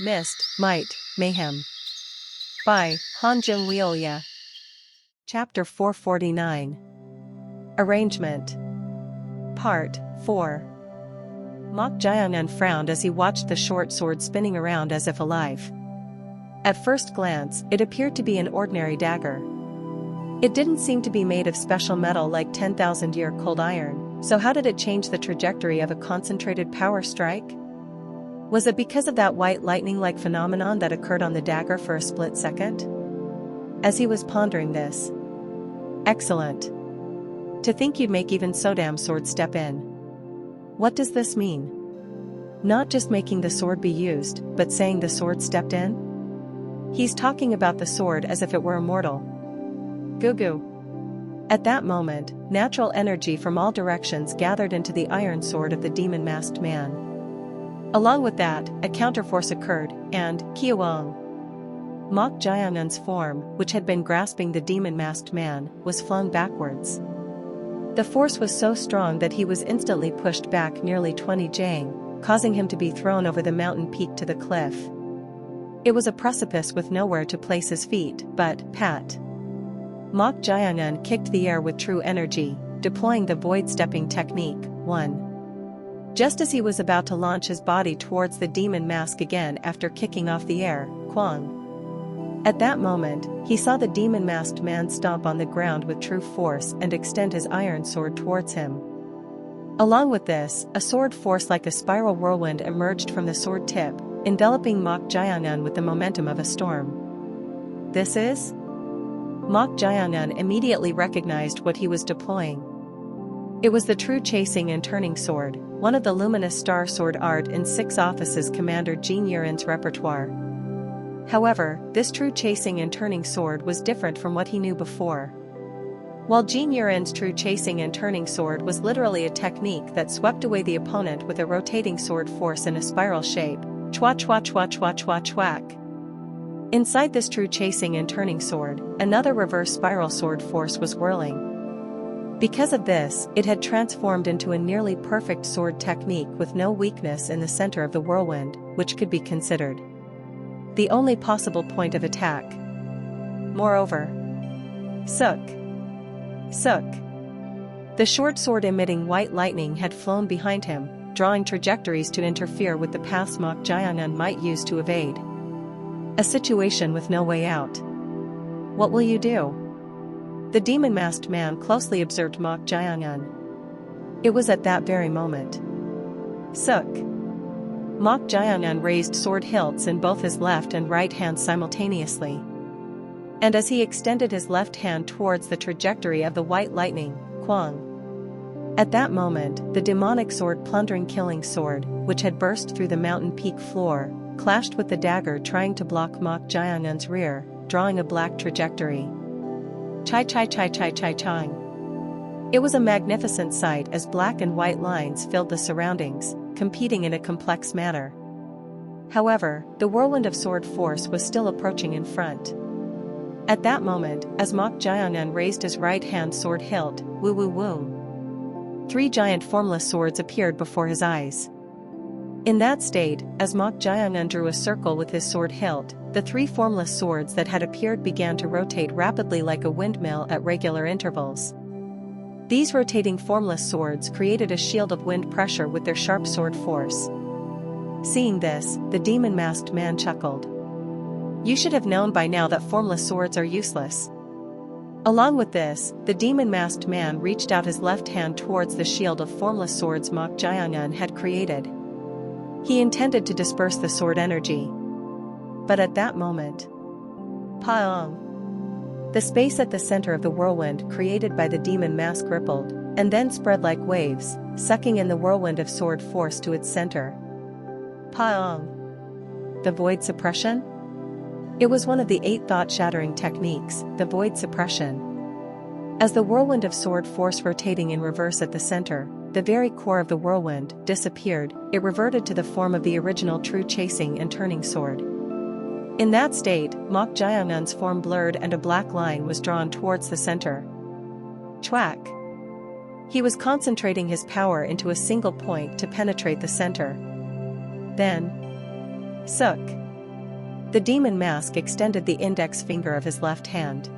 Myst, Might, Mayhem. By Han Jung-Wheolya. Chapter 449. Arrangement. Part 4. Mok Jaeyoung frowned as he watched the short sword spinning around as if alive. At first glance, it appeared to be an ordinary dagger. It didn't seem to be made of special metal like 10,000-year-cold iron, so how did it change the trajectory of a concentrated power strike? Was it because of that white lightning-like phenomenon that occurred on the dagger for a split second? As he was pondering this. Excellent. To think you'd make even so damn sword step in. What does this mean? Not just making the sword be used, but saying the sword stepped in? He's talking about the sword as if it were immortal. Goo goo. At that moment, natural energy from all directions gathered into the iron sword of the demon-masked man. Along with that, a counterforce occurred, and, Kiawang. Mok Jaeyoung's form, which had been grasping the demon-masked man, was flung backwards. The force was so strong that he was instantly pushed back nearly 20 jang, causing him to be thrown over the mountain peak to the cliff. It was a precipice with nowhere to place his feet, but, pat. Mok Jaeyoung kicked the air with true energy, deploying the void-stepping technique, 1. Just as he was about to launch his body towards the demon mask again after kicking off the air, Kwang. At that moment, he saw the demon-masked man stomp on the ground with true force and extend his iron sword towards him. Along with this, a sword force like a spiral whirlwind emerged from the sword tip, enveloping Mok Jaeyoung with the momentum of a storm. This is? Mok Jaeyoung immediately recognized what he was deploying. It was the true chasing and turning sword, one of the luminous star sword art in 6 Offices Commander Jin Yurin's repertoire. However, this true chasing and turning sword was different from what he knew before. While Jin Yurin's true chasing and turning sword was literally a technique that swept away the opponent with a rotating sword force in a spiral shape, chwa chwa chwa chwa chwa chwack. Inside this true chasing and turning sword, another reverse spiral sword force was whirling. Because of this, it had transformed into a nearly perfect sword technique with no weakness in the center of the whirlwind, which could be considered the only possible point of attack. Moreover, Suk. The short sword emitting white lightning had flown behind him, drawing trajectories to interfere with the paths Mok Jaeyoung might use to evade. A situation with no way out. What will you do? The demon-masked man closely observed Mok Jaeyoung. It was at that very moment. Suk. Mok Jaeyoung raised sword hilts in both his left and right hands simultaneously. And as he extended his left hand towards the trajectory of the white lightning, Kwang. At that moment, the demonic sword plundering killing sword, which had burst through the mountain peak floor, clashed with the dagger trying to block Mok Jaeyoung's rear, drawing a black trajectory. Chai chai chai chai chai chang. It was a magnificent sight as black and white lines filled the surroundings, competing in a complex manner. However, the whirlwind of sword force was still approaching in front. At that moment, as Mok Jaeyoung raised his right hand sword hilt, woo woo woo. 3 giant formless swords appeared before his eyes. In that state, as Mok Jaeyoung drew a circle with his sword hilt, the 3 formless swords that had appeared began to rotate rapidly like a windmill at regular intervals. These rotating formless swords created a shield of wind pressure with their sharp sword force. Seeing this, the demon-masked man chuckled. You should have known by now that formless swords are useless. Along with this, the demon-masked man reached out his left hand towards the shield of formless swords Mok Jaeyoung had created. He intended to disperse the sword energy. But at that moment, Paong. The space at the center of the whirlwind created by the demon mask rippled, and then spread like waves, sucking in the whirlwind of sword force to its center. Paong. The void suppression? It was one of the 8 thought-shattering techniques, the void suppression. As the whirlwind of sword force rotating in reverse at the center, the very core of the whirlwind disappeared, it reverted to the form of the original true chasing and turning sword. In that state, Mok Jaeyoung's form blurred and a black line was drawn towards the center. Chwack. He was concentrating his power into a single point to penetrate the center. Then, Suk. The demon mask extended the index finger of his left hand.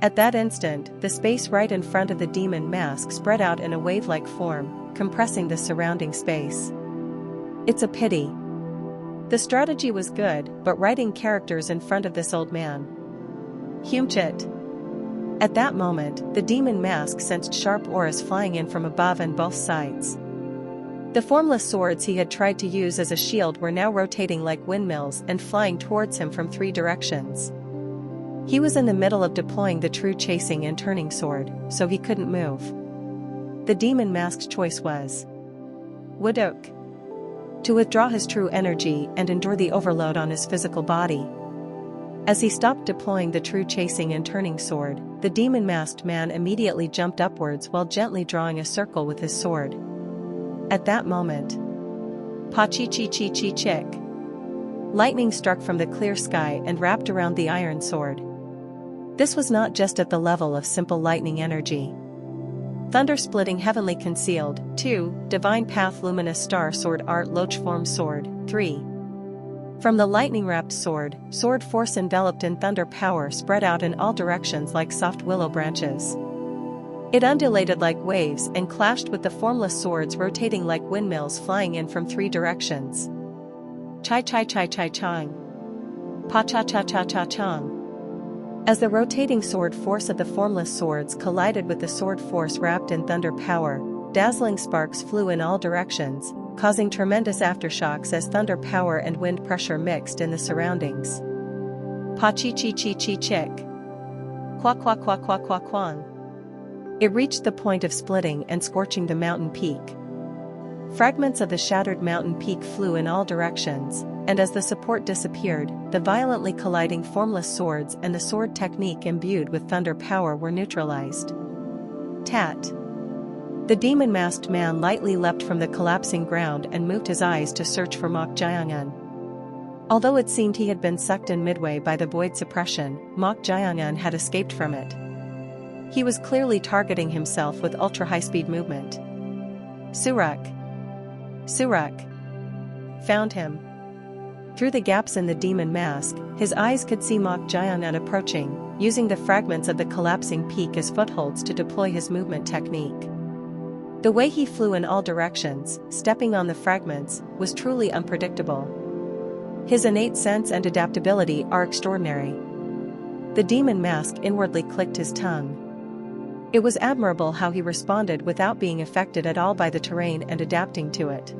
At that instant, the space right in front of the demon mask spread out in a wave-like form, compressing the surrounding space. It's a pity. The strategy was good, but writing characters in front of this old man. Humchit. At that moment, the demon mask sensed sharp auras flying in from above and both sides. The formless swords he had tried to use as a shield were now rotating like windmills and flying towards him from 3 directions. He was in the middle of deploying the true chasing and turning sword, so he couldn't move. The demon mask's choice was Wudok. To withdraw his true energy and endure the overload on his physical body. As he stopped deploying the true chasing and turning sword, the demon-masked man immediately jumped upwards while gently drawing a circle with his sword. At that moment, pa-chi-chi-chi-chi-chick. Lightning struck from the clear sky and wrapped around the iron sword. This was not just at the level of simple lightning energy. Thunder-splitting heavenly concealed, 2, divine path luminous star sword art loch form sword, 3. From the lightning-wrapped sword force enveloped in thunder power spread out in all directions like soft willow branches. It undulated like waves and clashed with the formless swords rotating like windmills flying in from 3 directions. Chai-chai-chai-chai-chang. Pa-cha-cha-cha-cha-chang. As the rotating sword force of the formless swords collided with the sword force wrapped in thunder power, dazzling sparks flew in all directions, causing tremendous aftershocks as thunder power and wind pressure mixed in the surroundings. Pa-chi-chi-chi-chi-chick. Kwa-kwa-kwa-kwa-kwa-kwang. It reached the point of splitting and scorching the mountain peak. Fragments of the shattered mountain peak flew in all directions, and as the support disappeared, the violently colliding formless swords and the sword technique imbued with thunder power were neutralized. Tat. The demon-masked man lightly leapt from the collapsing ground and moved his eyes to search for Mok Jiangun. Although it seemed he had been sucked in midway by the void suppression, Mok Jiangun had escaped from it. He was clearly targeting himself with ultra-high-speed movement. Surak. Found him. Through the gaps in the demon mask, his eyes could see Mok Jiangun approaching, using the fragments of the collapsing peak as footholds to deploy his movement technique. The way he flew in all directions, stepping on the fragments, was truly unpredictable. His innate sense and adaptability are extraordinary. The demon mask inwardly clicked his tongue. It was admirable how he responded without being affected at all by the terrain and adapting to it.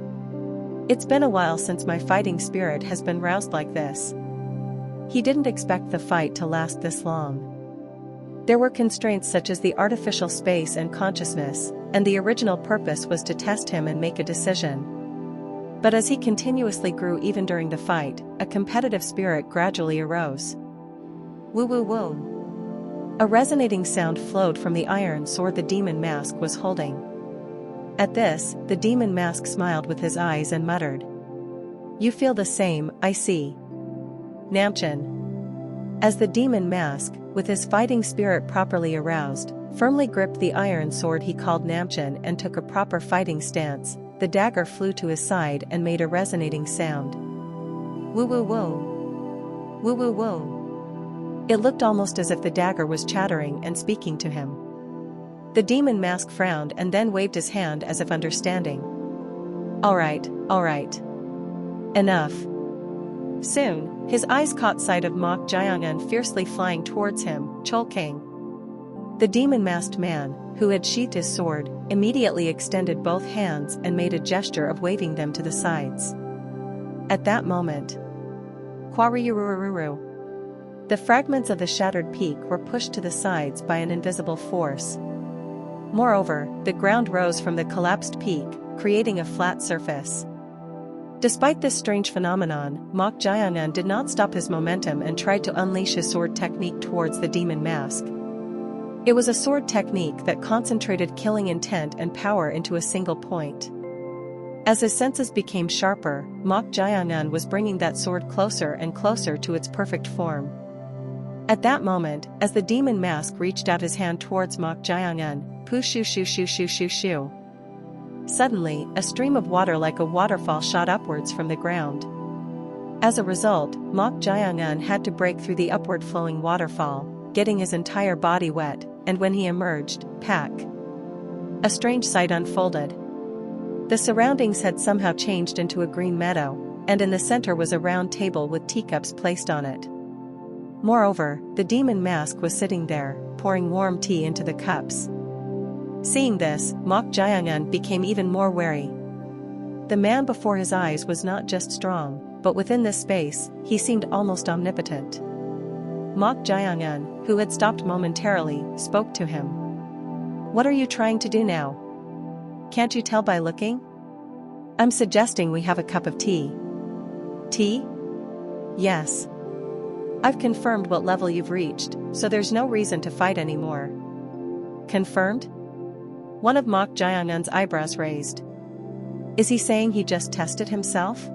It's been a while since my fighting spirit has been roused like this. He didn't expect the fight to last this long. There were constraints such as the artificial space and consciousness, and the original purpose was to test him and make a decision. But as he continuously grew even during the fight, a competitive spirit gradually arose. Woo-woo-woo. A resonating sound flowed from the iron sword the demon mask was holding. At this, the demon mask smiled with his eyes and muttered. You feel the same, I see. Namchin. As the demon mask, with his fighting spirit properly aroused, firmly gripped the iron sword he called Namchin and took a proper fighting stance, the dagger flew to his side and made a resonating sound. Woo-woo-woo. Woo-woo-woo. It looked almost as if the dagger was chattering and speaking to him. The demon mask frowned and then waved his hand as if understanding. All right. Enough. Soon, his eyes caught sight of Mok Jiangun fiercely flying towards him, Cholking. The demon-masked man, who had sheathed his sword, immediately extended both hands and made a gesture of waving them to the sides. At that moment, Quariyurururu. The fragments of the shattered peak were pushed to the sides by an invisible force. Moreover, the ground rose from the collapsed peak, creating a flat surface. Despite this strange phenomenon, Mok Jiangun did not stop his momentum and tried to unleash his sword technique towards the demon mask. It was a sword technique that concentrated killing intent and power into a single point. As his senses became sharper, Mok Jiangun was bringing that sword closer and closer to its perfect form. At that moment, as the demon mask reached out his hand towards Mok Jiangun, poo-shoo-shoo-shoo-shoo-shoo-shoo. Suddenly, a stream of water like a waterfall shot upwards from the ground. As a result, Mok Jae-un had to break through the upward-flowing waterfall, getting his entire body wet, and when he emerged, a strange sight unfolded. The surroundings had somehow changed into a green meadow, and in the center was a round table with teacups placed on it. Moreover, the demon mask was sitting there, pouring warm tea into the cups. Seeing this, Mok Jae-un became even more wary. The man before his eyes was not just strong, but within this space, he seemed almost omnipotent. Mok Jae-un, who had stopped momentarily, spoke to him. "What are you trying to do now? Can't you tell by looking? I'm suggesting we have a cup of tea." "Tea? Yes. I've confirmed what level you've reached, so there's no reason to fight anymore." "Confirmed?" One of Mok Jae-un's eyebrows raised. Is he saying he just tested himself?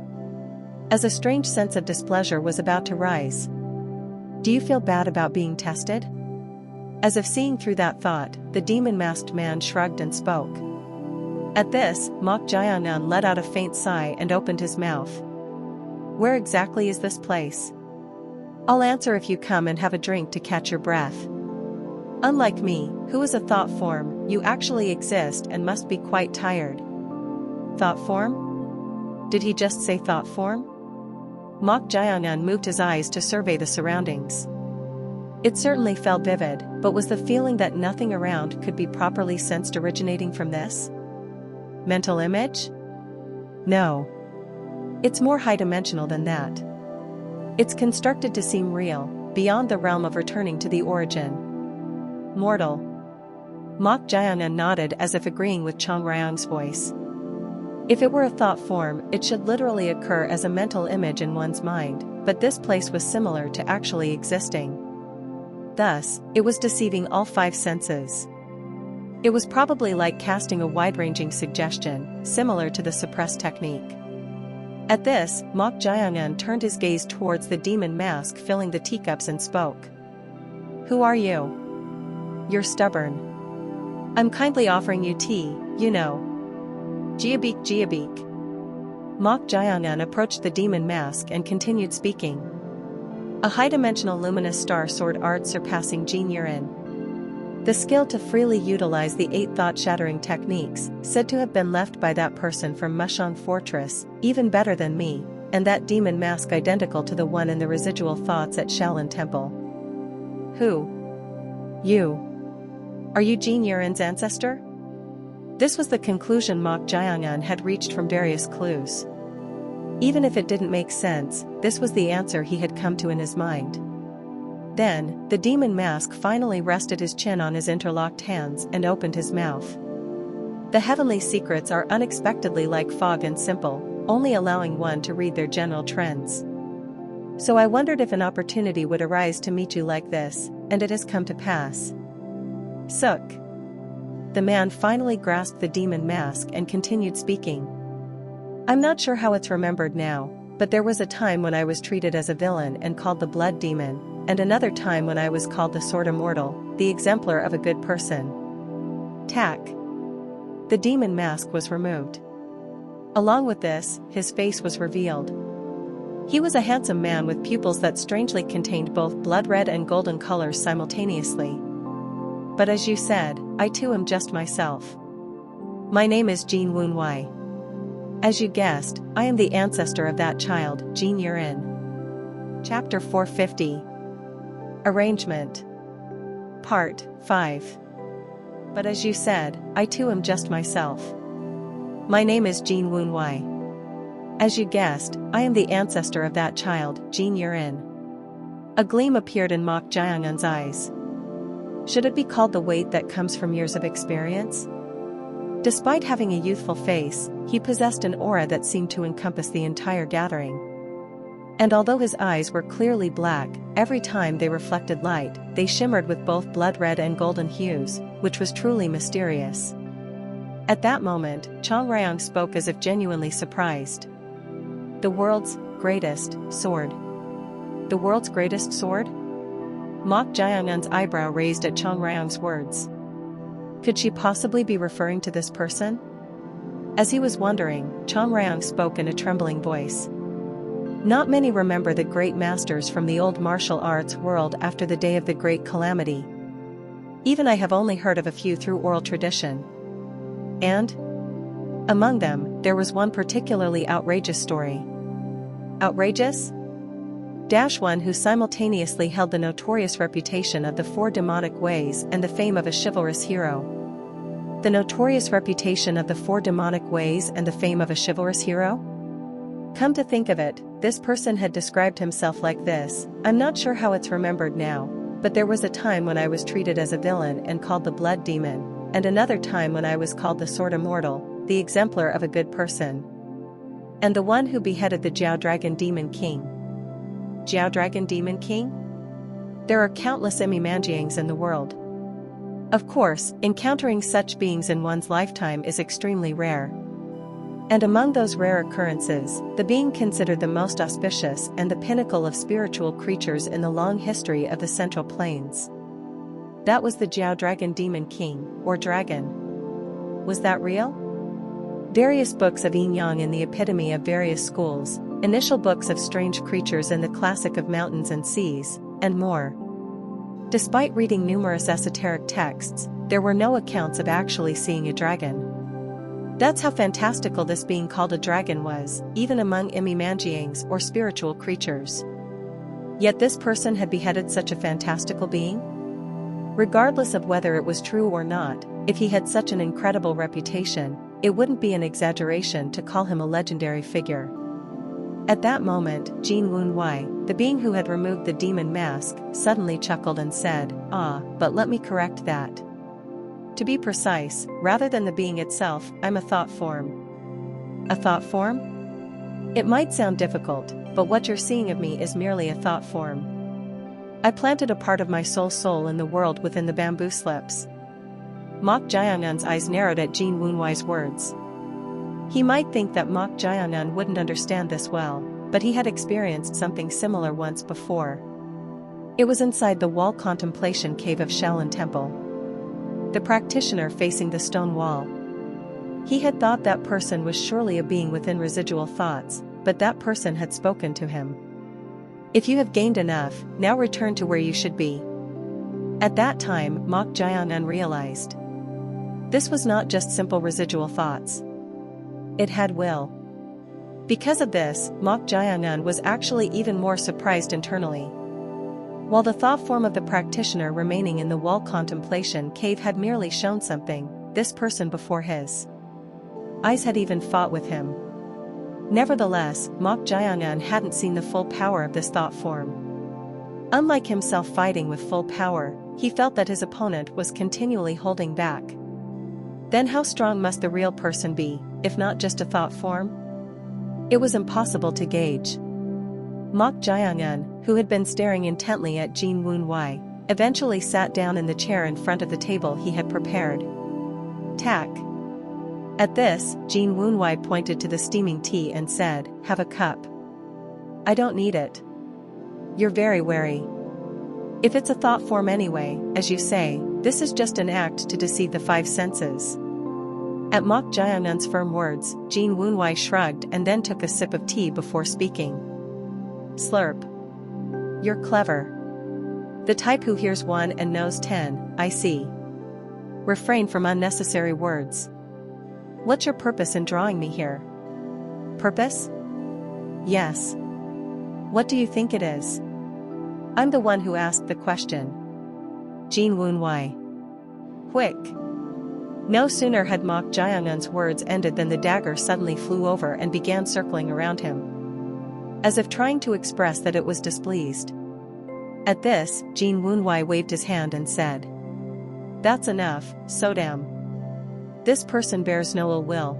As a strange sense of displeasure was about to rise. "Do you feel bad about being tested?" As if seeing through that thought, the demon-masked man shrugged and spoke. At this, Mok Jae-un let out a faint sigh and opened his mouth. "Where exactly is this place?" "I'll answer if you come and have a drink to catch your breath. Unlike me, who is a thought form, you actually exist and must be quite tired." "Thought form?" Did he just say thought form? Mok Jae-un moved his eyes to survey the surroundings. It certainly felt vivid, but was the feeling that nothing around could be properly sensed originating from this? Mental image? No. It's more high-dimensional than that. It's constructed to seem real, beyond the realm of returning to the origin. Mortal. Mok Jae-un nodded as if agreeing with Chong Ryong's voice. If it were a thought form, it should literally occur as a mental image in one's mind, but this place was similar to actually existing. Thus, it was deceiving all five senses. It was probably like casting a wide-ranging suggestion, similar to the suppress technique. At this, Mok Jae-un turned his gaze towards the demon mask filling the teacups and spoke. "Who are you?" "You're stubborn. I'm kindly offering you tea, you know." "Jiabik Jiabik." Mok Jae-un approached the demon mask and continued speaking. "A high-dimensional luminous star sword art surpassing Jin Yurin. The skill to freely utilize the 8 thought-shattering techniques, said to have been left by that person from Mushon Fortress, even better than me, and that demon mask identical to the one in the residual thoughts at Shaolin Temple." "Who? You. Are you Jin Yurin's ancestor?" This was the conclusion Mok Jae-un had reached from various clues. Even if it didn't make sense, this was the answer he had come to in his mind. Then, the demon mask finally rested his chin on his interlocked hands and opened his mouth. The heavenly secrets are unexpectedly like fog and simple, only allowing one to read their general trends. So I wondered if an opportunity would arise to meet you like this, and it has come to pass. Suk. The man finally grasped the demon mask and continued speaking. "I'm not sure how it's remembered now, but there was a time when I was treated as a villain and called the Blood Demon, and another time when I was called the Sword Immortal, the exemplar of a good person." Tack. The demon mask was removed. Along with this, his face was revealed. He was a handsome man with pupils that strangely contained both blood red and golden colors simultaneously. "But as you said, I too am just myself. My name is Jin Woon-wai. As you guessed, I am the ancestor of that child, Jin Yurin." Chapter 450. Arrangement. Part 5. "But as you said, I too am just myself. My name is Jin Woon-wai. As you guessed, I am the ancestor of that child, Jin Yurin." A gleam appeared in Mok Jae-un's eyes. Should it be called the weight that comes from years of experience? Despite having a youthful face, he possessed an aura that seemed to encompass the entire gathering. And although his eyes were clearly black, every time they reflected light, they shimmered with both blood red and golden hues, which was truly mysterious. At that moment, Chong Ryong spoke as if genuinely surprised. "The world's greatest sword. The world's greatest sword?" Mok Jae-un's eyebrow raised at Chong Ryong's words. Could she possibly be referring to this person? As he was wondering, Chong Ryong spoke in a trembling voice. Not many remember the great masters from the old martial arts world after the day of the great calamity. Even I have only heard of a few through oral tradition. And among them, there was one particularly outrageous story. Outrageous? One who simultaneously held the notorious reputation of the 4 demonic ways and the fame of a chivalrous hero. The notorious reputation of the 4 demonic ways and the fame of a chivalrous hero? Come to think of it, this person had described himself like this. I'm not sure how it's remembered now, but there was a time when I was treated as a villain and called the blood demon, and another time when I was called the sword immortal, the exemplar of a good person. And the one who beheaded the Jiao Dragon Demon King. Jiao Dragon Demon King? There are countless Imi-Manjiangs in the world. Of course, encountering such beings in one's lifetime is extremely rare. And among those rare occurrences, the being considered the most auspicious and the pinnacle of spiritual creatures in the long history of the Central Plains. That was the Jiao Dragon Demon King, or dragon. Was that real? Various books of Yin Yang in the epitome of various schools, initial books of strange creatures in the classic of mountains and seas, and more. Despite reading numerous esoteric texts, there were no accounts of actually seeing a dragon. That's how fantastical this being called a dragon was, even among Imi-Manjiangs or spiritual creatures. Yet this person had beheaded such a fantastical being? Regardless of whether it was true or not, if he had such an incredible reputation, it wouldn't be an exaggeration to call him a legendary figure. At that moment, Jin Wunwei, the being who had removed the demon mask, suddenly chuckled and said, but let me correct that. To be precise, rather than the being itself, I'm a thought form. A thought form? It might sound difficult, but what you're seeing of me is merely a thought form. I planted a part of my soul in the world within the bamboo slips. Mok Jiangan's eyes narrowed at Jin Wunwei's words. He might think that Mok Jiangan wouldn't understand this well, but he had experienced something similar once before. It was inside the wall contemplation cave of Shaolin Temple. The practitioner facing the stone wall. He had thought that person was surely a being within residual thoughts, but that person had spoken to him. If you have gained enough, now return to where you should be. At that time, Mok Jiangan realized. This was not just simple residual thoughts. It had will. Because of this, Mok Jiangan was actually even more surprised internally. While the thought form of the practitioner remaining in the wall contemplation cave had merely shown something, this person before his eyes had even fought with him. Nevertheless, Mok Jiangan hadn't seen the full power of this thought form. Unlike himself fighting with full power, he felt that his opponent was continually holding back. Then how strong must the real person be, if not just a thought form? It was impossible to gauge. Mok Jiangan, who had been staring intently at Jin Wunwei, eventually sat down in the chair in front of the table he had prepared. Tack. At this, Jin Wunwei pointed to the steaming tea and said, "Have a cup." "I don't need it." "You're very wary. If it's a thought form anyway, as you say, this is just an act to deceive the 5 senses." At Mok Jiangan's firm words, Jin Wunwei shrugged and then took a sip of tea before speaking. Slurp. "You're clever. The type who hears 1 and knows 10, I see. Refrain from unnecessary words. What's your purpose in drawing me here?" "Purpose?" "Yes. What do you think it is?" "I'm the one who asked the question." Jin Wunwei. "Quick." No sooner had Mok Jiangan's words ended than the dagger suddenly flew over and began circling around him, as if trying to express that it was displeased. At this, Jin Wunwei waved his hand and said, "That's enough, Sodam. This person bears no ill will."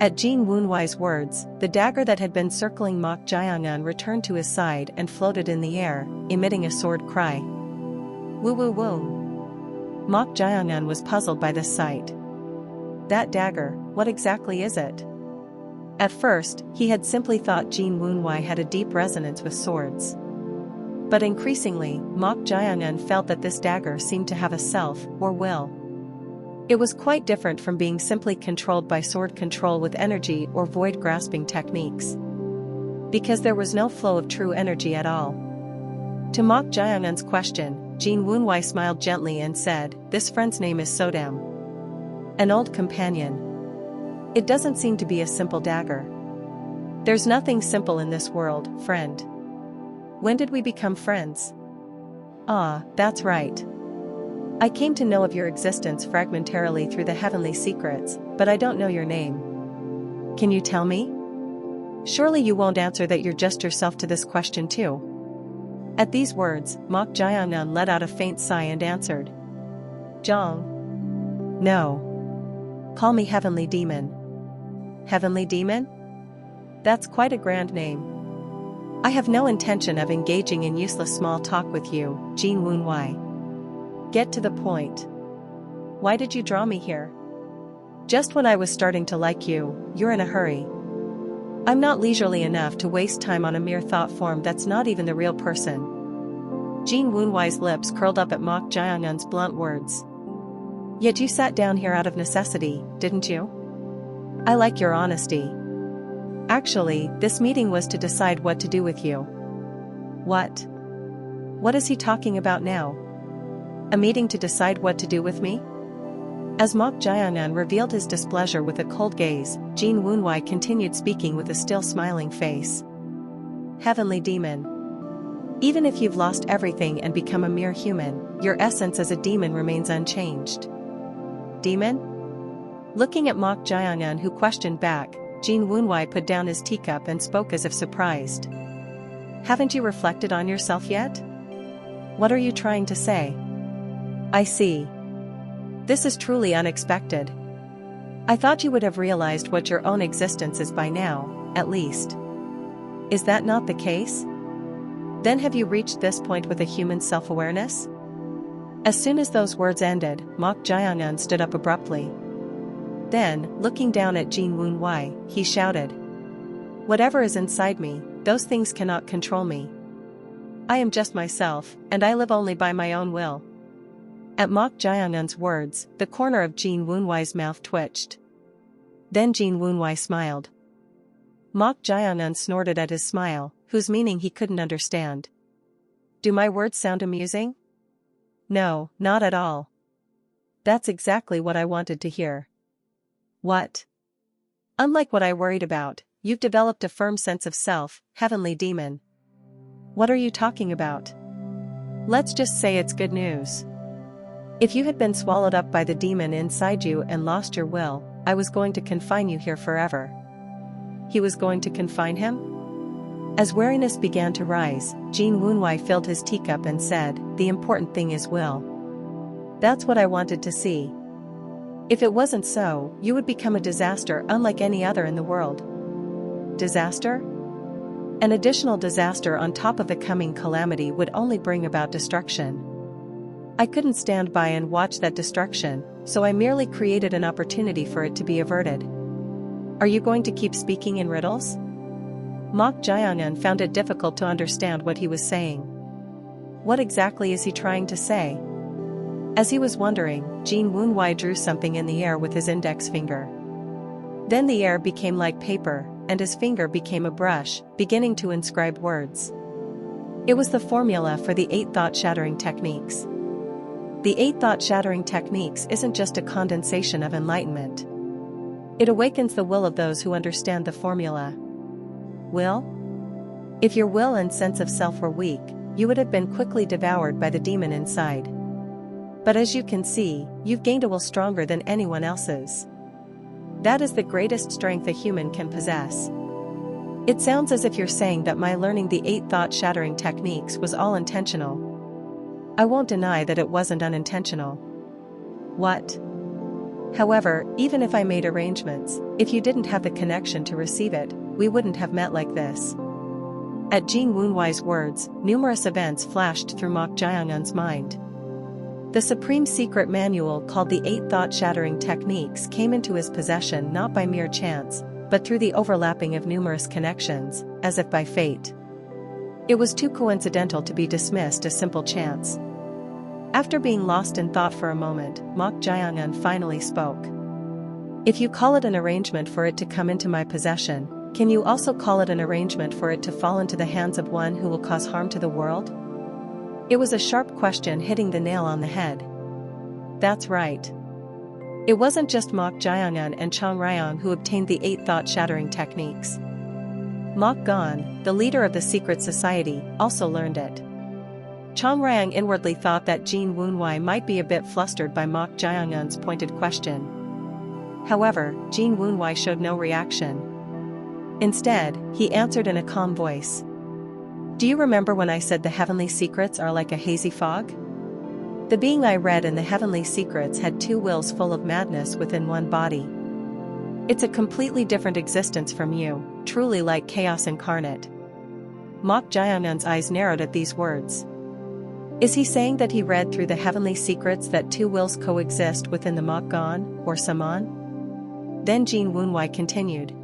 At Jin Wunwei's words, the dagger that had been circling Mok Jiangan returned to his side and floated in the air, emitting a sword cry. Woo woo woo. Mok Jiangan was puzzled by this sight. That dagger, what exactly is it? At first, he had simply thought Jin Wunwei had a deep resonance with swords. But increasingly, Mok Jiangan felt that this dagger seemed to have a self, or will. It was quite different from being simply controlled by sword control with energy or void grasping techniques. because there was no flow of true energy at all. To mock Jiang'un's question, Jin Wunwei smiled gently and said, "This friend's name is Sodam. An old companion. It doesn't seem to be a simple dagger. There's nothing simple in this world, friend. When did we become friends?" "Ah, that's right. I came to know of your existence fragmentarily through the heavenly secrets, but I don't know your name. Can you tell me? Surely you won't answer that you're just yourself to this question too." At these words, mock Jiang'un let out a faint sigh and answered, "Zhang. No. Call me Heavenly Demon." "Heavenly Demon? That's quite a grand name. I have no intention of engaging in useless small talk with you, Jin Wunwei. Get to the point. Why did you draw me here? Just when I was starting to like you, you're in a hurry. I'm not leisurely enough to waste time on a mere thought form that's not even the real person." Jin Wunwei's lips curled up at mock Jiang'un's blunt words. "Yet you sat down here out of necessity, didn't you? I like your honesty. Actually, this meeting was to decide what to do with you." "What? What is he talking about now? A meeting to decide what to do with me?" As mock Jiang'un revealed his displeasure with a cold gaze, Jin Wunwei continued speaking with a still smiling face. "Heavenly Demon. Even if you've lost everything and become a mere human, your essence as a demon remains unchanged." "Demon?" Looking at mock Jiang'un, who questioned back, Jin Wunwei put down his teacup and spoke as if surprised. "Haven't you reflected on yourself yet? What are you trying to say?" "I see. This is truly unexpected. I thought you would have realized what your own existence is by now, at least. Is that not the case? Then have you reached this point with a human self-awareness?" As soon as those words ended, mock Jiang'un stood up abruptly. Then, looking down at Jin Wunwei, he shouted, "Whatever is inside me, those things cannot control me. I am just myself, and I live only by my own will." At mock Jiang'un's words, the corner of Jin Wunwei's mouth twitched. Then Jin Wunwei smiled. Mock Jiang'un snorted at his smile, whose meaning he couldn't understand. "Do my words sound amusing?" "No, not at all. That's exactly what I wanted to hear." "What?" "Unlike what I worried about, you've developed a firm sense of self, Heavenly Demon." "What are you talking about?" "Let's just say it's good news. If you had been swallowed up by the demon inside you and lost your will, I was going to confine you here forever." He was going to confine him? As wariness began to rise, Jin Wunwei filled his teacup and said, "The important thing is will. That's what I wanted to see. If it wasn't so, you would become a disaster unlike any other in the world." "Disaster?" "An additional disaster on top of the coming calamity would only bring about destruction. I couldn't stand by and watch that destruction, so I merely created an opportunity for it to be averted." "Are you going to keep speaking in riddles?" Mock Jiang'un found it difficult to understand what he was saying. What exactly is he trying to say? As he was wondering, Jin Wunwei drew something in the air with his index finger. Then the air became like paper, and his finger became a brush, beginning to inscribe words. It was the formula for the 8 thought-shattering techniques. The 8 thought-shattering techniques isn't just a condensation of enlightenment. It awakens the will of those who understand the formula. Will? If your will and sense of self were weak, you would have been quickly devoured by the demon inside. But as you can see, you've gained a will stronger than anyone else's. That is the greatest strength a human can possess. It sounds as if you're saying that my learning the 8 thought-shattering techniques was all intentional. I won't deny that it wasn't unintentional. What? However, even if I made arrangements, if you didn't have the connection to receive it, we wouldn't have met like this. At Jin Wunwei's words, numerous events flashed through mock Jiang'un's mind. The supreme secret manual called the 8 thought-shattering techniques came into his possession not by mere chance, but through the overlapping of numerous connections, as if by fate. It was too coincidental to be dismissed as simple chance. After being lost in thought for a moment, mock Jiang'un finally spoke. If you call it an arrangement for it to come into my possession, Can you also call it an arrangement for it to fall into the hands of one who will cause harm to the world? It was a sharp question hitting the nail on the head. That's right. It wasn't just Mok Jiangun and Chang Ryong who obtained the 8 thought-shattering techniques. Mok Gan, the leader of the secret society, also learned it. Chang Ryong inwardly thought that Jin Wunwei might be a bit flustered by Mok Jiangun's pointed question. However, Jin Wunwei showed no reaction. Instead, he answered in a calm voice. Do you remember when I said the heavenly secrets are like a hazy fog? The being I read in the heavenly secrets had 2 wills full of madness within one body. It's a completely different existence from you, truly like chaos incarnate. Mok Jiangun's eyes narrowed at these words. Is he saying that he read through the heavenly secrets that 2 wills coexist within the Mok Gan, or Saman? Then Jin Wunwei continued.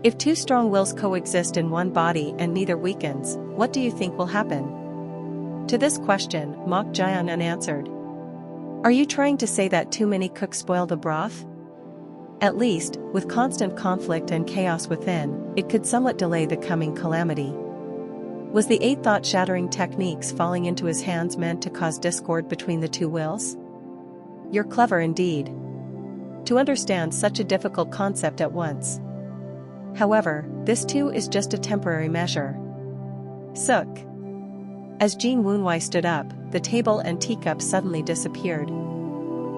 If 2 strong wills coexist in one body and neither weakens, what do you think will happen? To this question, Mok Jiangun answered. Are you trying to say that too many cooks spoil the broth? At least, with constant conflict and chaos within, it could somewhat delay the coming calamity. Was the 8 thought-shattering techniques falling into his hands meant to cause discord between the 2 wills? You're clever indeed. To understand such a difficult concept at once. However, this too is just a temporary measure. Suk. As Jin Wunwei stood up, the table and teacup suddenly disappeared.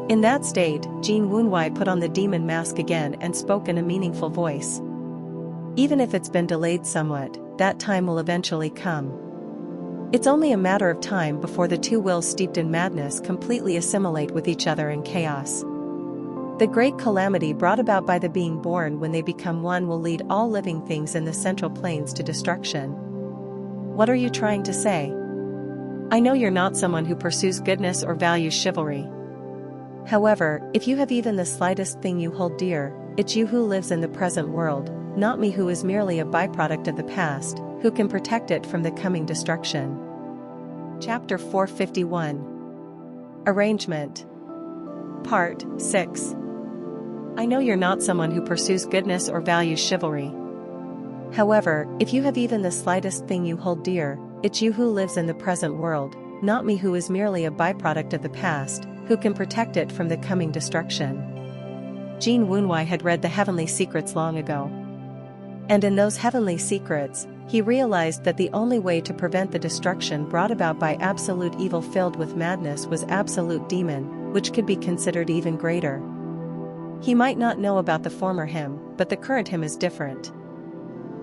In that state, Jin Wunwei put on the demon mask again and spoke in a meaningful voice. Even if it's been delayed somewhat, that time will eventually come. It's only a matter of time before the 2 wills steeped in madness completely assimilate with each other in chaos. The great calamity brought about by the being born when they become one will lead all living things in the central planes to destruction. What are you trying to say? I know you're not someone who pursues goodness or values chivalry. However, if you have even the slightest thing you hold dear, it's you who lives in the present world, not me who is merely a byproduct of the past, who can protect it from the coming destruction. Chapter 451. Arrangement. Part 6. I know you're not someone who pursues goodness or values chivalry. However, if you have even the slightest thing you hold dear, it's you who lives in the present world, not me who is merely a byproduct of the past, who can protect it from the coming destruction. Jin Wunwei had read the heavenly secrets long ago. And in those heavenly secrets, he realized that the only way to prevent the destruction brought about by absolute evil filled with madness was absolute demon, which could be considered even greater. He might not know about the former him, but the current him is different.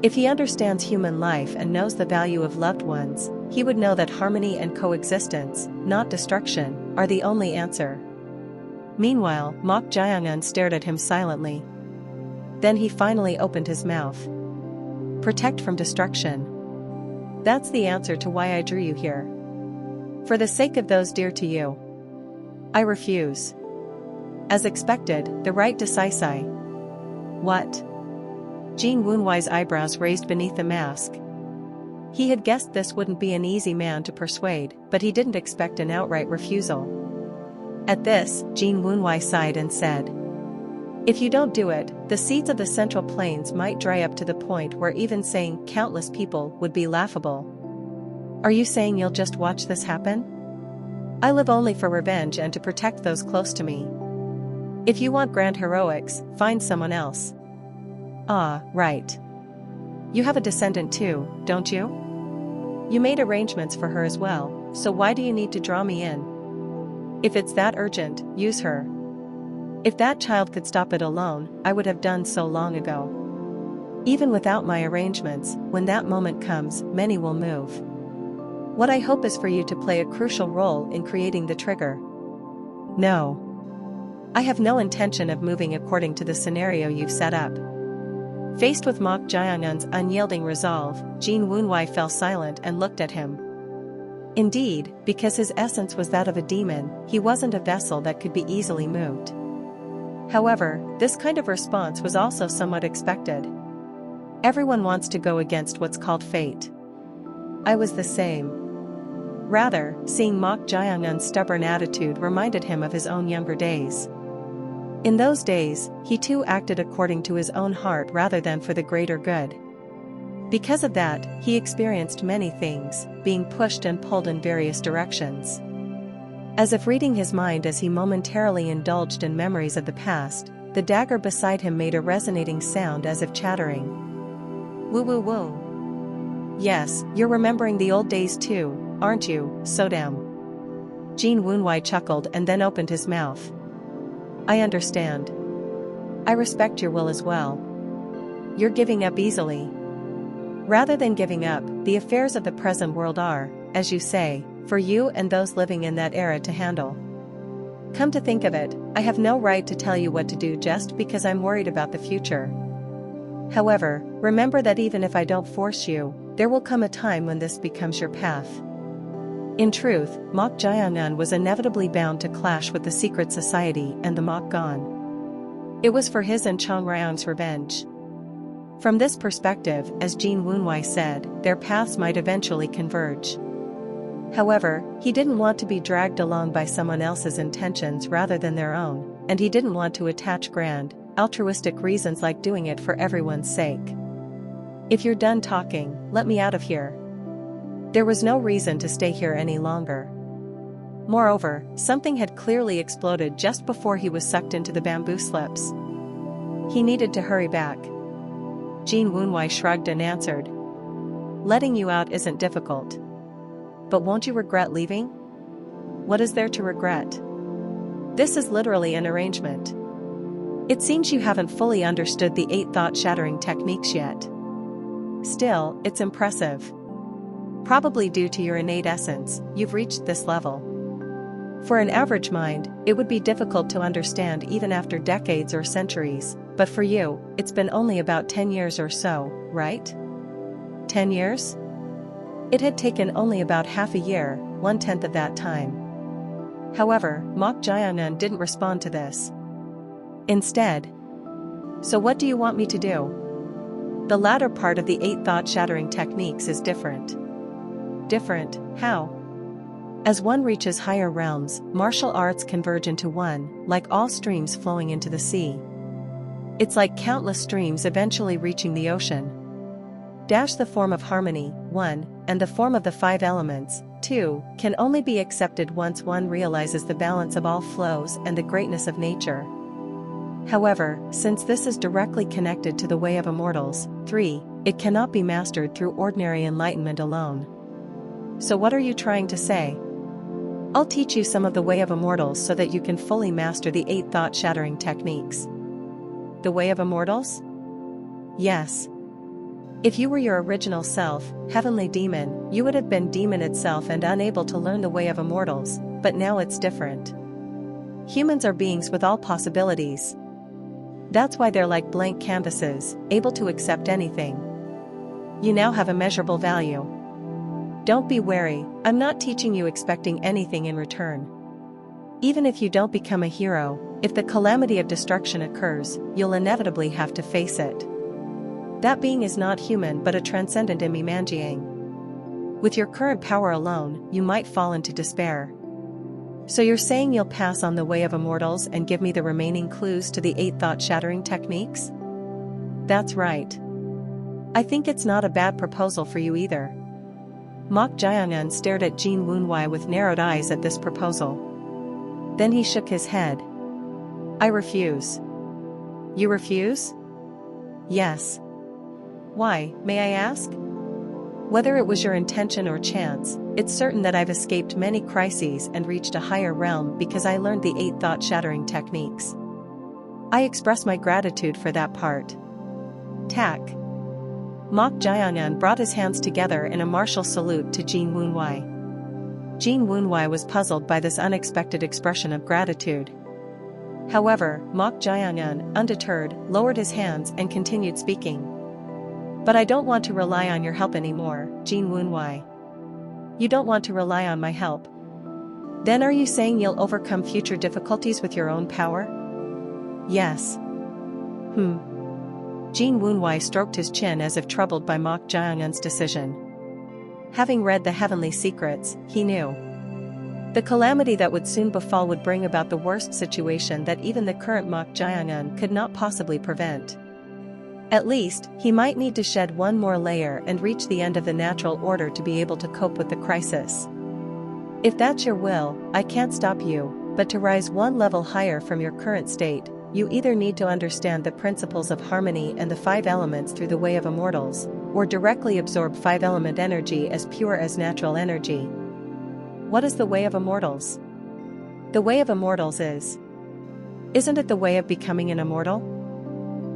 If he understands human life and knows the value of loved ones, he would know that harmony and coexistence, not destruction, are the only answer. Meanwhile, Mok Jiangun stared at him silently. Then he finally opened his mouth. Protect from destruction. That's the answer to why I drew you here. For the sake of those dear to you. I refuse. As expected, the right decisive. What? Jin Wunwei's eyebrows raised beneath the mask. He had guessed this wouldn't be an easy man to persuade, but he didn't expect an outright refusal. At this, Jin Wunwei sighed and said, if you don't do it, the seeds of the central plains might dry up to the point where even saying countless people would be laughable. Are you saying you'll just watch this happen? I live only for revenge and to protect those close to me. If you want grand heroics, find someone else. Ah, right. You have a descendant too, don't you? You made arrangements for her as well, so why do you need to draw me in? If it's that urgent, use her. If that child could stop it alone, I would have done so long ago. Even without my arrangements, when that moment comes, many will move. What I hope is for you to play a crucial role in creating the trigger. No. I have no intention of moving according to the scenario you've set up. Faced with Mok Jiangun's unyielding resolve, Jin Wunwei fell silent and looked at him. Indeed, because his essence was that of a demon, he wasn't a vessel that could be easily moved. However, this kind of response was also somewhat expected. Everyone wants to go against what's called fate. I was the same. Rather, seeing Mok Jiangun's stubborn attitude reminded him of his own younger days. In those days, he too acted according to his own heart rather than for the greater good. Because of that, he experienced many things, being pushed and pulled in various directions. As if reading his mind as he momentarily indulged in memories of the past, the dagger beside him made a resonating sound as if chattering. Woo woo woo. Yes, you're remembering the old days too, aren't you, Sodam? Jin Woonwhai chuckled and then opened his mouth. I understand. I respect your will as well. You're giving up easily. Rather than giving up, the affairs of the present world are, as you say, for you and those living in that era to handle. Come to think of it, I have no right to tell you what to do just because I'm worried about the future. However, remember that even if I don't force you, there will come a time when this becomes your path. In truth, Mok Jiangan was inevitably bound to clash with the secret society and the Mok Gan. It was for his and Chang Ryang's revenge. From this perspective, as Jin Woonwhai said, their paths might eventually converge. However, he didn't want to be dragged along by someone else's intentions rather than their own, and he didn't want to attach grand, altruistic reasons like doing it for everyone's sake. If you're done talking, let me out of here. There was no reason to stay here any longer. Moreover, something had clearly exploded just before he was sucked into the bamboo slips. He needed to hurry back. Jin Woonwhai shrugged and answered. Letting you out isn't difficult. But won't you regret leaving? What is there to regret? This is literally an arrangement. It seems you haven't fully understood the 8 thought-shattering techniques yet. Still, it's impressive. Probably due to your innate essence, you've reached this level. For an average mind, it would be difficult to understand even after decades or centuries, but for you, it's been only about 10 years or so, right? 10 years? It had taken only about half a year, 1/10 of that time. However, Mok Jiangan didn't respond to this. Instead, so what do you want me to do? The latter part of the 8 thought-shattering techniques is different. Different, how? As one reaches higher realms, martial arts converge into one, like all streams flowing into the sea. It's like countless streams eventually reaching the ocean. Dash the form of harmony, 1, and the form of the 5 elements, 2, can only be accepted once one realizes the balance of all flows and the greatness of nature. However, since this is directly connected to the way of immortals, 3, it cannot be mastered through ordinary enlightenment alone. So what are you trying to say? I'll teach you some of the way of immortals so that you can fully master the 8 thought-shattering techniques. The way of immortals? Yes. If you were your original self, heavenly demon, you would have been demon itself and unable to learn the way of immortals, but now it's different. Humans are beings with all possibilities. That's why they're like blank canvases, able to accept anything. You now have immeasurable value. Don't be wary, I'm not teaching you expecting anything in return. Even if you don't become a hero, if the calamity of destruction occurs, you'll inevitably have to face it. That being is not human but a transcendent Imanjiang. With your current power alone, you might fall into despair. So you're saying you'll pass on the way of immortals and give me the remaining clues to the 8 thought-shattering techniques? That's right. I think it's not a bad proposal for you either. Mok Jiangan stared at Jin Woonwhai with narrowed eyes at this proposal. Then he shook his head. I refuse. You refuse? Yes. Why, may I ask? Whether it was your intention or chance, it's certain that I've escaped many crises and reached a higher realm because I learned the 8 thought-shattering techniques. I express my gratitude for that part. Tak. Mok Jiangan brought his hands together in a martial salute to Jin Woonwhai. Jin Woonwhai was puzzled by this unexpected expression of gratitude. However, Mok Jiangan, undeterred, lowered his hands and continued speaking. But I don't want to rely on your help anymore, Jin Woonwhai. You don't want to rely on my help? Then are you saying you'll overcome future difficulties with your own power? Yes. Jin Woonwhai stroked his chin as if troubled by Mok Jiangan's decision. Having read the heavenly secrets, he knew The calamity that would soon befall would bring about the worst situation that even the current Mok Jayangan could not possibly prevent. At least, he might need to shed one more layer and reach the end of the natural order to be able to cope with the crisis. If that's your will, I can't stop you, but to rise one level higher from your current state, you either need to understand the principles of harmony and the 5 elements through the way of immortals, or directly absorb 5-element energy as pure as natural energy. What is the way of immortals? The way of immortals isn't it the way of becoming an immortal?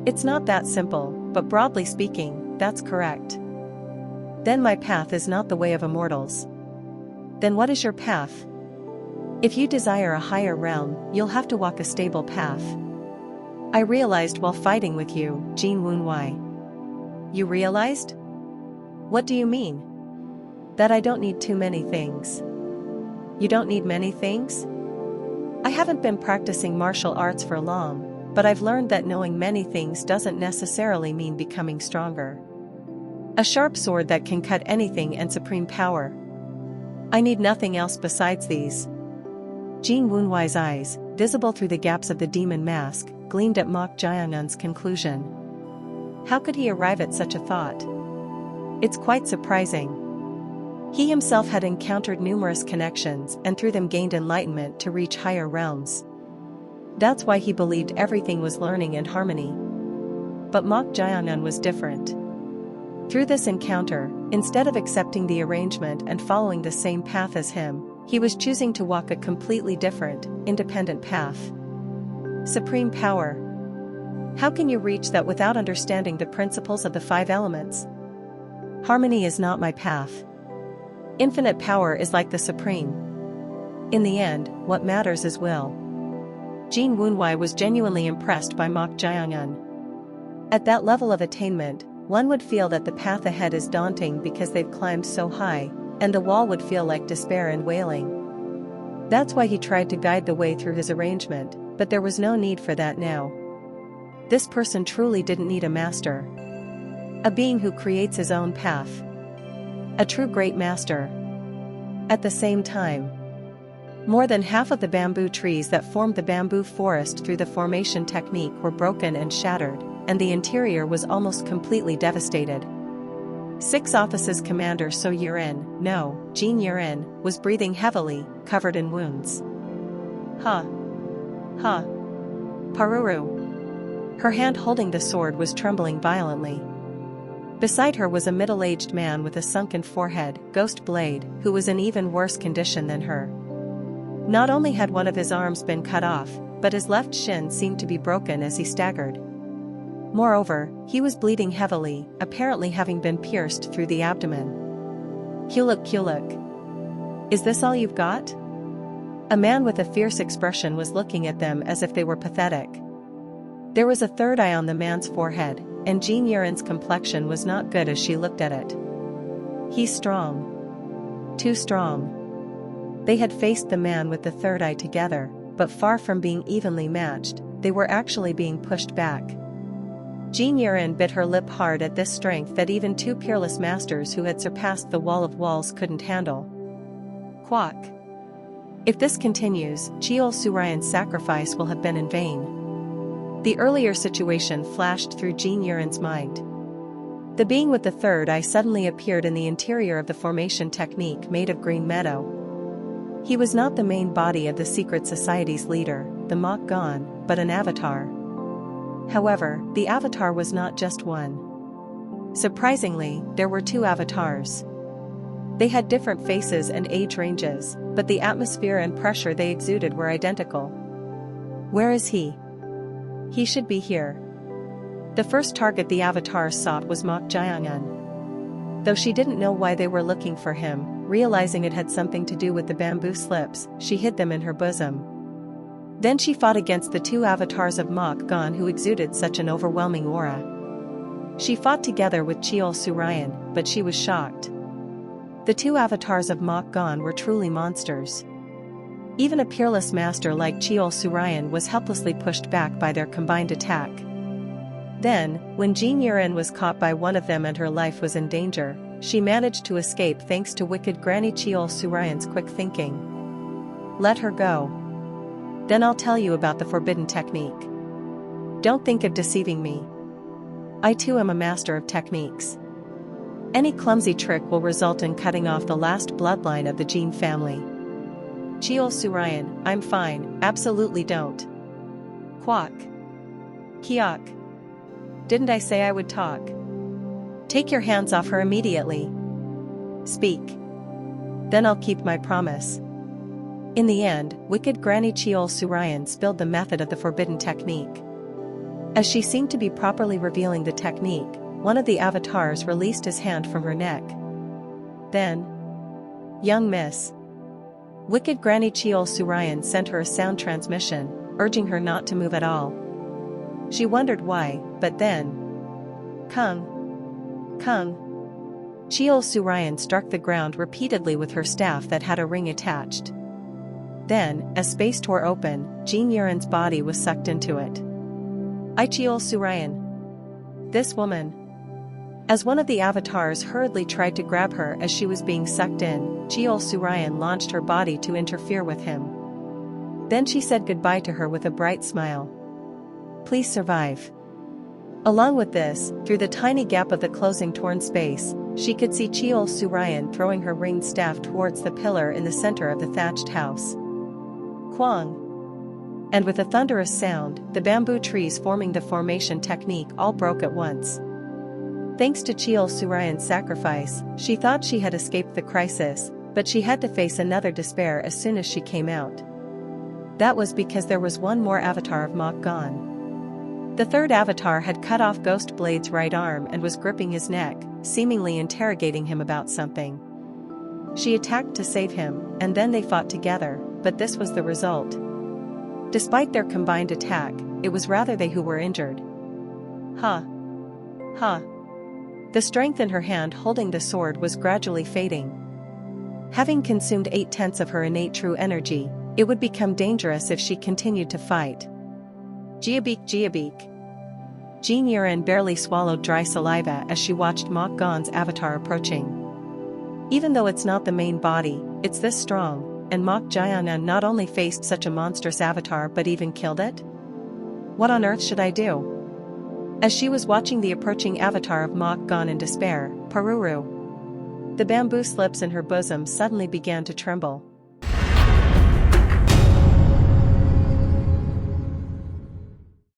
It's not that simple, but broadly speaking, that's correct. Then my path is not the way of immortals. Then what is your path? If you desire a higher realm, you'll have to walk a stable path. I realized while fighting with you, Jin Wunwei. You realized? What do you mean? That I don't need too many things. You don't need many things? I haven't been practicing martial arts for long, but I've learned that knowing many things doesn't necessarily mean becoming stronger. A sharp sword that can cut anything and supreme power. I need nothing else besides these. Jin Wunwei's eyes, visible through the gaps of the demon mask, gleamed at Mok Jayangan's conclusion. How could he arrive at such a thought? It's quite surprising. He himself had encountered numerous connections and through them gained enlightenment to reach higher realms. That's why he believed everything was learning and harmony. But Mok Jayangan was different. Through this encounter, instead of accepting the arrangement and following the same path as him, he was choosing to walk a completely different, independent path. Supreme power. How can you reach that without understanding the principles of the 5 elements? Harmony is not my path. Infinite power is like the supreme. In the end, what matters is will. Jin Wunwei was genuinely impressed by Mok Jayangan. At that level of attainment, one would feel that the path ahead is daunting because they've climbed so high, and the wall would feel like despair and wailing. That's why he tried to guide the way through his arrangement, but there was no need for that now. This person truly didn't need a master. A being who creates his own path. A true great master. At the same time, more than half of the bamboo trees that formed the bamboo forest through the formation technique were broken and shattered, and the interior was almost completely devastated. 6 Offices Commander So Yurin, no, Jin Yurin, was breathing heavily, covered in wounds. Paruru. Her hand holding the sword was trembling violently. Beside her was a middle-aged man with a sunken forehead, Ghost Blade, who was in even worse condition than her. Not only had one of his arms been cut off, but his left shin seemed to be broken as he staggered. Moreover, he was bleeding heavily, apparently having been pierced through the abdomen. Kuluk. Is this all you've got? A man with a fierce expression was looking at them as if they were pathetic. There was a third eye on the man's forehead, and Jin Yurin's complexion was not good as she looked at it. He's strong. Too strong. They had faced the man with the third eye together, but far from being evenly matched, they were actually being pushed back. Jin Yurin bit her lip hard at this strength that even 2 peerless masters who had surpassed the wall of walls couldn't handle. Quack. If this continues, Chiol Surayan's sacrifice will have been in vain. The earlier situation flashed through Jin Yurin's mind. The being with the third eye suddenly appeared in the interior of the formation technique made of green meadow. He was not the main body of the secret society's leader, the Mok Gon, but an avatar. However, the avatar was not just one. Surprisingly, there were 2 avatars. They had different faces and age ranges, but the atmosphere and pressure they exuded were identical. Where is he? He should be here. The first target the avatars sought was Mok Jayangan. Though she didn't know why they were looking for him, realizing it had something to do with the bamboo slips, she hid them in her bosom. Then she fought against the 2 avatars of Mok Gon who exuded such an overwhelming aura. She fought together with Chiol Surayan, but she was shocked. The 2 avatars of Mok Gon were truly monsters. Even a peerless master like Chiol Surayan was helplessly pushed back by their combined attack. Then, when Jin Yurin was caught by one of them and her life was in danger, she managed to escape thanks to wicked Granny Chiol Surayan's quick thinking. Let her go. Then I'll tell you about the forbidden technique. Don't think of deceiving me. I too am a master of techniques. Any clumsy trick will result in cutting off the last bloodline of the Jean family. Cheol Surayan, I'm fine, absolutely don't. Quack. Kiak. Didn't I say I would talk? Take your hands off her immediately. Speak. Then I'll keep my promise. In the end, wicked Granny Cheol Surayan spilled the method of the forbidden technique. As she seemed to be properly revealing the technique, one of the avatars released his hand from her neck. Then, young miss. Wicked Granny Cheol Surayan sent her a sound transmission, urging her not to move at all. She wondered why, but then, Kung. Cheol Surayan struck the ground repeatedly with her staff that had a ring attached. Then, as space tore open, Jean Yuren's body was sucked into it. I Cheol Surayan. This woman. As one of the avatars hurriedly tried to grab her as she was being sucked in, Cheol Surayan launched her body to interfere with him. Then she said goodbye to her with a bright smile. Please survive. Along with this, through the tiny gap of the closing torn space, she could see Cheol Surayan throwing her ringed staff towards the pillar in the center of the thatched house. Quang! And with a thunderous sound, the bamboo trees forming the formation technique all broke at once. Thanks to Cheol Surayan's sacrifice, she thought she had escaped the crisis, but she had to face another despair as soon as she came out. That was because there was one more avatar of Mok gone. The third avatar had cut off Ghost Blade's right arm and was gripping his neck, seemingly interrogating him about something. She attacked to save him, and then they fought together, but this was the result. Despite their combined attack, it was rather they who were injured. Ha! The strength in her hand holding the sword was gradually fading. Having consumed 8/10 of her innate true energy, it would become dangerous if she continued to fight. Jiabeek. Jean Yuren barely swallowed dry saliva as she watched Mok Gon's avatar approaching. Even though it's not the main body, it's this strong, and Mok Jianan not only faced such a monstrous avatar but even killed it? What on earth should I do? As she was watching the approaching avatar of Mok Gon in despair, Paruru. The bamboo slips in her bosom suddenly began to tremble.